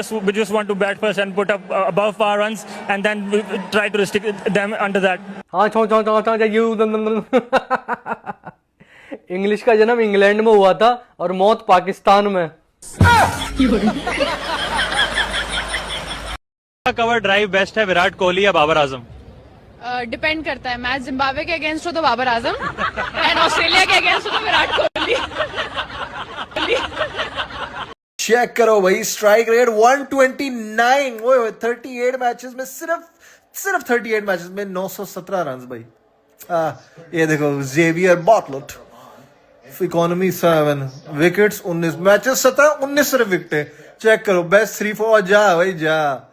We just want to bat first and put up above par runs, and then we try to restrict them under that. हाँ English का जन्म England में हुआ था और मौत पाकिस्तान में। कवर ड्राइव बेस्ट है, विराट कोहली या बाबर आजम? डिपेंड करता है, मैच जिम्बाब्वे के अगेंस्ट हो तो बाबर आजम एंड ऑस्ट्रेलिया के अगेंस्ट हो तो विराट कोहली। चेक करो भाई, स्ट्राइक रेट 129। वो 38 मैचेस में सिर्फ 38 मैचेस में 917 रन भाई। ये देखो जेवियर बॉटलट, इकोनॉमी 7 विकेट्स 19 मैचेस 17-19 सिर्फ विकेट। चेक करो बेस्ट 3-4 जा भाई जा,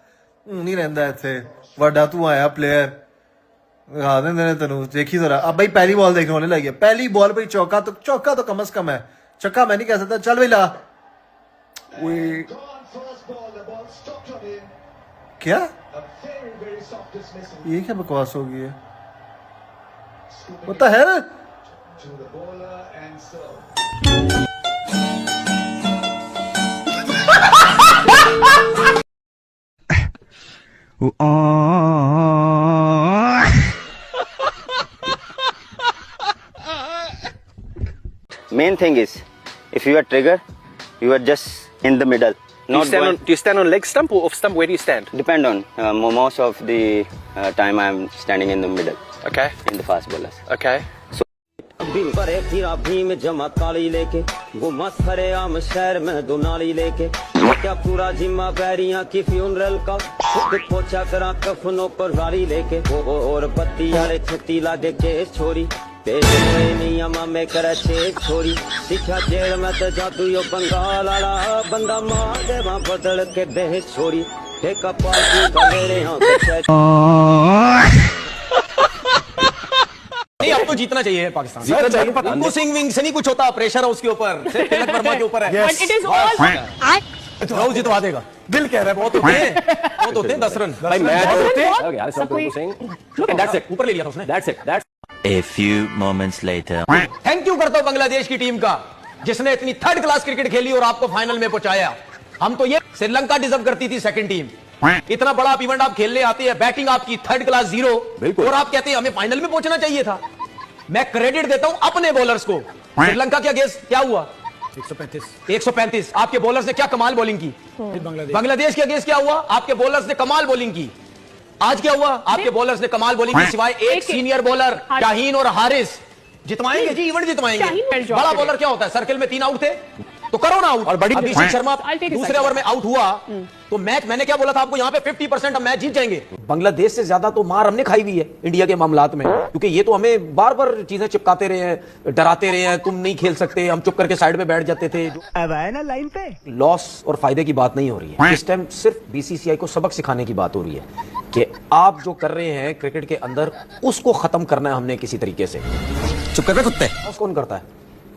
नहीं रहता इतने वड्डा तू आया प्लेयर दिखा देने तेन। देखी जरा अब भाई पहली बॉल देखने होने लगी है। पहली बॉल भाई चौका तो कम से कम है, छक्का मैं नहीं कह सकता। चल भाई ला। क्या ये क्या बकवास हो गई है, होता है ना। Main thing is, if you are trigger, you are just in the middle. Do you stand on leg stump or off stump? Where do you stand? Depend on. Most of the time I am standing in the middle. Okay. In the fast bowlers. Okay. दिन पर एक हीरा भीम जमा काली लेके वो मस्त खरे आम शहर में दुनाली लेके क्या पूरा जिम्मा बैरियां की फ्यूनरल का खुद पोछा करा कफनों पर वारी लेके वो और पत्ती वाले छत्ती लागे के छोरी पेश नियमा में करे छेक छोरी सिखा जेल में तो जादू यो बंगाल आला बंदा मार दे वहां बदल के दे छोरी एक पार्टी का मेरे यहाँ नहीं, अब तो जीतना चाहिए पाकिस्तान, जीतना चाहिए। उनको स्विंग विंग से नहीं कुछ होता, प्रेशर है उसके ऊपर, तिलक वर्मा के ऊपर है। राहुल जितवा देगा, दिल कह रहा है। बहुत होते हैं 10 रन भाई मैच होते हैं। ऊपर ले लिया था उसने। That's it. A few moments later. Thank you करता हूँ बांग्लादेश की टीम का, जिसने इतनी थर्ड क्लास क्रिकेट खेली और आपको फाइनल में पहुंचाया। हम तो ये श्रीलंका डिजर्व करती थी सेकंड टीम। इतना बड़ा इवेंट आप खेलने आते हैं, बैटिंग आपकी थर्ड क्लास 0 और आप कहते हैं हमें फाइनल में पहुंचना चाहिए था। मैं क्रेडिट देता हूं अपने बॉलर्स को। श्रीलंका क्या अगेंस्ट क्या हुआ? 135। आपके बॉलर्स ने क्या कमाल बॉलिंग की। बांग्लादेश के अगेंस्ट क्या हुआ? आपके बॉलर्स ने कमाल बॉलिंग की। आज क्या हुआ? आपके बॉलर्स ने कमाल बॉलिंग की, सिवाय एक सीनियर बॉलर शाहीन और हारिस। जितवाएंगे जी, इवेंट जितवाएंगे। बड़ा बॉलर क्या होता है, सर्किल में 3 आउट थे तो करो ना आउट। और बड़ी अभिषेक शर्मा दूसरे ओवर में आउट हुआ तो मैच, मैंने क्या बोला था आपको, यहाँ पे 50% हम मैच जीत जाएंगे। बांग्लादेश से ज्यादा तो मार हमने खाई हुई है इंडिया के मामलात में, क्योंकि ये तो हमें बार बार चीजें चिपकाते रहे हैं, डराते रहे हैं, तुम नहीं खेल सकते, हम चुप करके साइड में बैठ जाते थे। अब आए ना लाइन पे। लॉस और फायदे की बात नहीं हो रही है इस टाइम, सिर्फ बीसीसीआई को सबक सिखाने की बात हो रही है कि आप जो कर रहे हैं क्रिकेट के अंदर उसको खत्म करना है हमने किसी तरीके से। चुप कर कुत्ते। लॉस कौन करता है?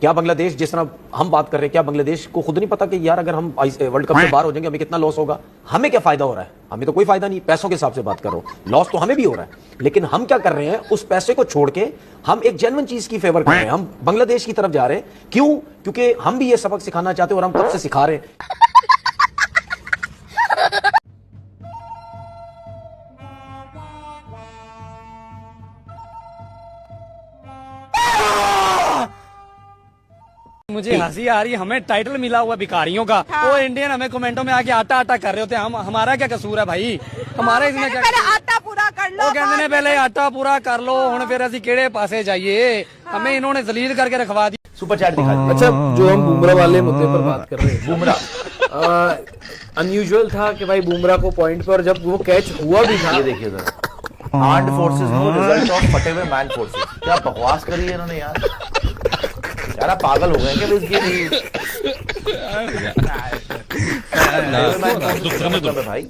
क्या बांग्लादेश, जिस तरह हम बात कर रहे हैं, क्या बांग्लादेश को खुद नहीं पता कि यार अगर हम वर्ल्ड कप से बाहर हो जाएंगे हमें कितना लॉस होगा? हमें क्या फायदा हो रहा है? हमें तो कोई फायदा नहीं, पैसों के हिसाब से बात कर रहा हूं। लॉस तो हमें भी हो रहा है, लेकिन हम क्या कर रहे हैं, उस पैसे को छोड़ के हम एक जेन्युइन चीज की फेवर कर रहे हैं, हम बांग्लादेश की तरफ जा रहे हैं। क्यों? क्योंकि हम भी ये सबक सिखाना चाहते हैं और हम तब से सिखा रहे हैं। मुझे हंसी आ रही है, हमें टाइटल मिला हुआ भिखारियों का। वो इंडियन हमें कमेंटों में आके आटा कर रहे होते हैं। हमारा क्या कसूर है भाई? हमारे इसमें क्या? पहले आटा पूरा कर लो। वो कहते हैं पहले आटा पूरा कर लो, हुण फिर असी केड़े पासे जाइए। हमें इन्होंने जलील करके रखवा दी। सुपर चैट दिखा। अच्छा, जो हम बुमराह वाले मुद्दे पर बात कर रहे हैं, बुमराह अनयूजुअल था कि भाई बुमराह को पॉइंट पर जब वो कैच हुआ भी था। ये देखिए sir, armed forces no result of फटे हुए मैन फोर्सेस। क्या बकवास करी है इन्होंने यार। यार आप पागल हो गए क्या इसके लिए? भाई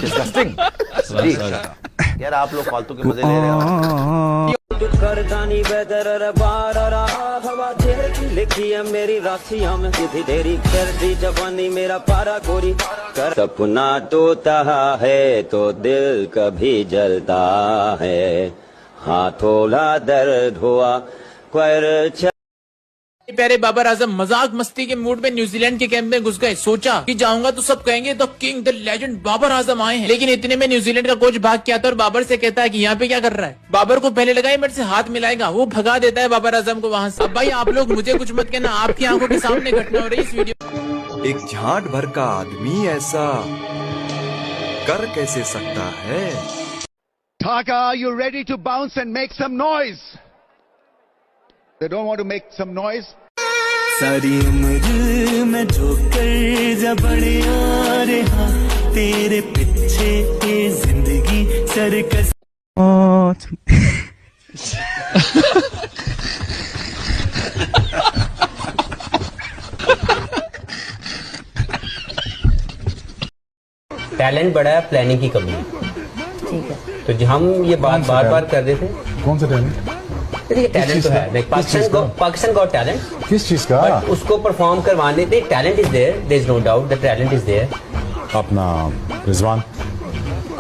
डिस्गस्टिंग यार, आप लोग फालतू के मजे ले रहे हो। करदानी बेदर बारा हवा लिखी है मेरी राशियां में सीधी देरी कर दी जवानी मेरा पारा गोरी कर। सपना टूटा है तो दिल कभी जलता है, हाँ थोड़ा दर्द हुआ पर प्यारे बाबर आजम मजाक मस्ती के मूड में न्यूजीलैंड के कैंप में घुस गए। सोचा कि जाऊंगा तो सब कहेंगे the king the legend Babar Azam आए हैं, लेकिन इतने में न्यूजीलैंड का कोच भाग के आता और बाबर से कहता है कि यहाँ पे क्या कर रहा है। बाबर को पहले लगाए मेरे से हाथ मिलाएगा, वो भगा देता है बाबर आजम को वहाँ से। अब भाई आप लोग मुझे कुछ मत कहना, आपकी आंखों के सामने घटना हो रही है इस वीडियो। एक झाट भर का आदमी ऐसा कर कैसे सकता है? Dhaka, you ready to bounce and make some noise? They don't want to make some noise. सारी उम्र में जो कर जबड़े आ रहा तेरे पीछे ये जिंदगी सर्कस। टैलेंट बड़ा है, प्लानिंग की कमी है। ठीक है, तो जो हम ये बात बार बार कर रहे थे, कौन सा टैलेंट? देखिए टैलेंट तो है, पाकिस्तान गॉट टैलेंट। किस चीज का? बट उसको परफॉर्म करवाने दे। Talent is there is no doubt the talent is there. अपना रिजवान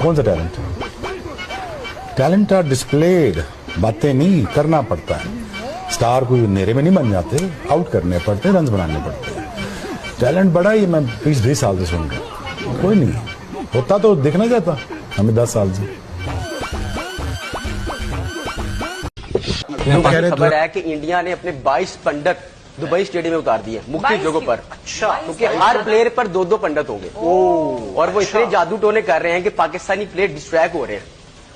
कौन सा टैलेंट? टैलेंट आर डिस्प्लेड, बातें नहीं करना पड़ता है। स्टार कोई नेरे में नहीं बन जाते, आउट करने पड़ते, रन बनाने पड़ते हैं। टैलेंट बड़ा ही मैं 20-20 साल से सुन रहा हूँ, कोई नहीं होता तो देखना चाहता हमें 10 साल से। खबर है कि इंडिया ने अपने 22 पंडित दुबई स्टेडियम में उतार दिए मुख्तलिफ जगहों पर। अच्छा, क्योंकि हर प्लेयर पर 2-2 पंडित होंगे और वो इतने जादू टोने कर रहे हैं कि पाकिस्तानी प्लेयर डिस्ट्रैक्ट हो रहे हैं।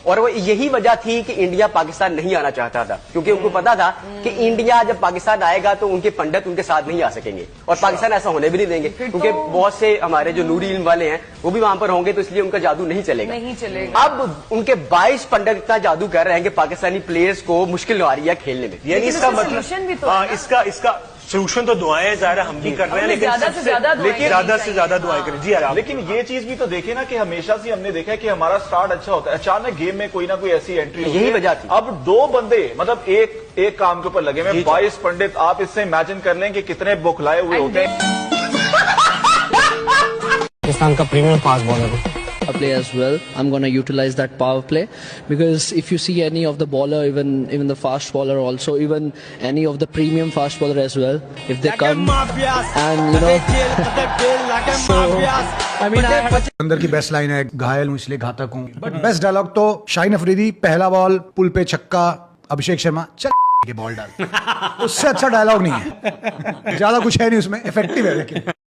और वो यही वजह थी कि इंडिया पाकिस्तान नहीं आना चाहता था, क्योंकि उनको पता था कि इंडिया जब पाकिस्तान आएगा तो उनके पंडित उनके साथ नहीं आ सकेंगे और पाकिस्तान ऐसा होने भी नहीं देंगे, क्योंकि बहुत से हमारे जो नूरी इल्म वाले हैं वो भी वहां पर होंगे, तो इसलिए उनका जादू नहीं चलेगा। अब उनके 22 पंडित इतना जादू कर रहे हैं कि पाकिस्तानी प्लेयर्स को मुश्किल आ रही है खेलने में। यानी इसका मतलब इसका सोल्यूशन तो दुआएं ज़ाहिर हम भी कर रहे हैं, लेकिन ज्यादा से ज्यादा दुआएं करें। जी यार, लेकिन ये चीज भी तो देखे ना कि हमेशा से हमने देखा है कि हमारा स्टार्ट अच्छा होता है, अचानक गेम में कोई ना कोई ऐसी एंट्री होती है। यही वजह थी। अब 2 बंदे मतलब एक काम के ऊपर लगे हुए, 22 पंडित। आप इससे इमेजिन कर लें कि कितने बौखलाए हुए होते हैं। पाकिस्तान का premium fast bowler play as well. I'm going to utilize that power play, because if you see any of the bowler, even the fast bowler also, even any of the premium fast bowler as well, if they come and so I mean अंदर की best line है, घायल हूं इसलिए घातक हूं। But best dialogue तो शाहीन अफरीदी, पहला बॉल पुल पे छक्का, अभिषेक शर्मा चल के बॉल डाल। उससे अच्छा डायलॉग नहीं है, ज्यादा कुछ है नहीं उसमें, इफेक्टिव है लेकिन।